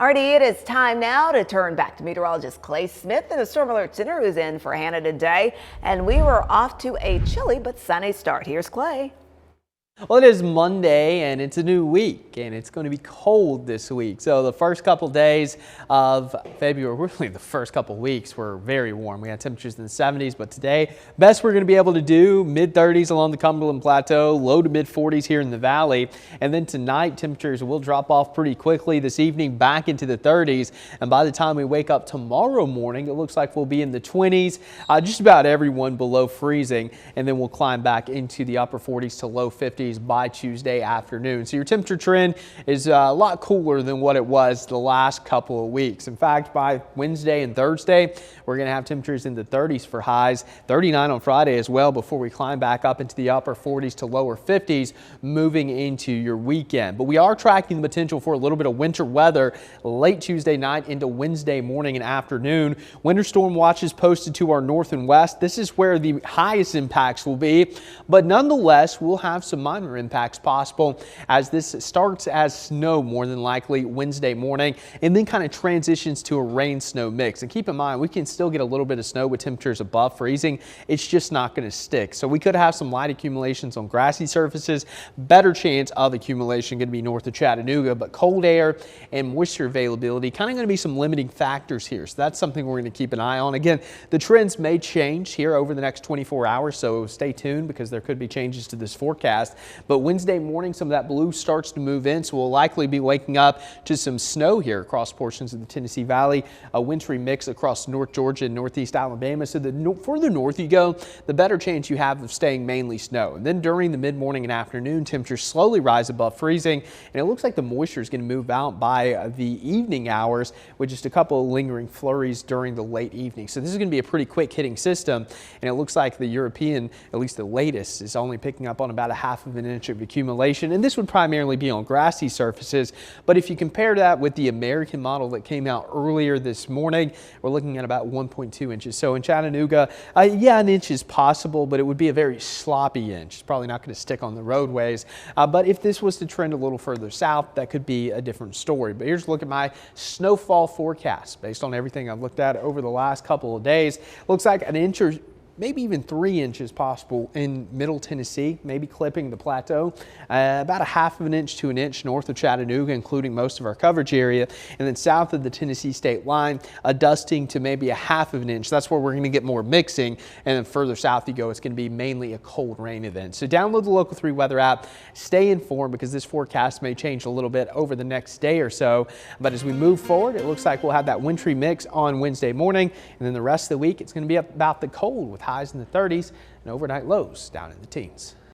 Alrighty, it is time now to turn back to meteorologist Clay Smith in the Storm Alert Center, who's in for Hannah today. And we were off to a chilly but sunny start. Here's Clay. Well, it is Monday and it's a new week and it's going to be cold this week. So the first couple days of February, really the first couple weeks were very warm. We had temperatures in the 70s, but today best we're going to be able to do mid 30s along the Cumberland Plateau, low to mid 40s here in the valley. And then tonight temperatures will drop off pretty quickly. This evening back into the 30s. And by the time we wake up tomorrow morning, it looks like we'll be in the 20s, just about everyone below freezing. And then we'll climb back into the upper 40s to low 50s by Tuesday afternoon. So your temperature trend is a lot cooler than what it was the last couple of weeks. In fact, by Wednesday and Thursday, we're going to have temperatures in the 30s for highs, 39 on Friday as well, before we climb back up into the upper 40s to lower 50s moving into your weekend. But we are tracking the potential for a little bit of winter weather late Tuesday night into Wednesday morning and afternoon. Winter storm watches posted to our north and west. This is where the highest impacts will be, but nonetheless, we'll have some minor impacts possible as this starts as snow more than likely Wednesday morning and then kind of transitions to a rain snow mix. And keep in mind, we can still get a little bit of snow with temperatures above freezing. It's just not going to stick. So we could have some light accumulations on grassy surfaces, better chance of accumulation going to be north of Chattanooga, but cold air and moisture availability kind of going to be some limiting factors here. So that's something we're going to keep an eye on. Again, the trends may change here over the next 24 hours, so stay tuned because there could be changes to this forecast. But Wednesday morning, some of that blue starts to move in, so we'll likely be waking up to some snow here across portions of the Tennessee Valley, a wintry mix across North Georgia and Northeast Alabama. So the further north you go, the better chance you have of staying mainly snow. And then during the mid-morning and afternoon, temperatures slowly rise above freezing, and it looks like the moisture is going to move out by the evening hours with just a couple of lingering flurries during the late evening. So this is going to be a pretty quick hitting system, and it looks like the European, at least the latest, is only picking up on about a half of an inch of accumulation, and this would primarily be on grassy surfaces. But if you compare that with the American model that came out earlier this morning, we're looking at about 1.2 inches. So in Chattanooga, yeah, an inch is possible, but it would be a very sloppy inch. It's probably not going to stick on the roadways. But if this was to trend a little further south, that could be a different story. But here's a look at my snowfall forecast based on everything I've looked at over the last couple of days. Looks like an inch or maybe even 3 inches possible in Middle Tennessee, maybe clipping the plateau, about a half of an inch to an inch north of Chattanooga, including most of our coverage area, and then south of the Tennessee state line, a dusting to maybe a half of an inch. That's where we're going to get more mixing, and then further south you go, it's going to be mainly a cold rain event. So download the Local 3 weather app, stay informed because this forecast may change a little bit over the next day or so, but as we move forward, it looks like we'll have that wintry mix on Wednesday morning, and then the rest of the week it's going to be about the cold with highs in the 30s and overnight lows down in the teens.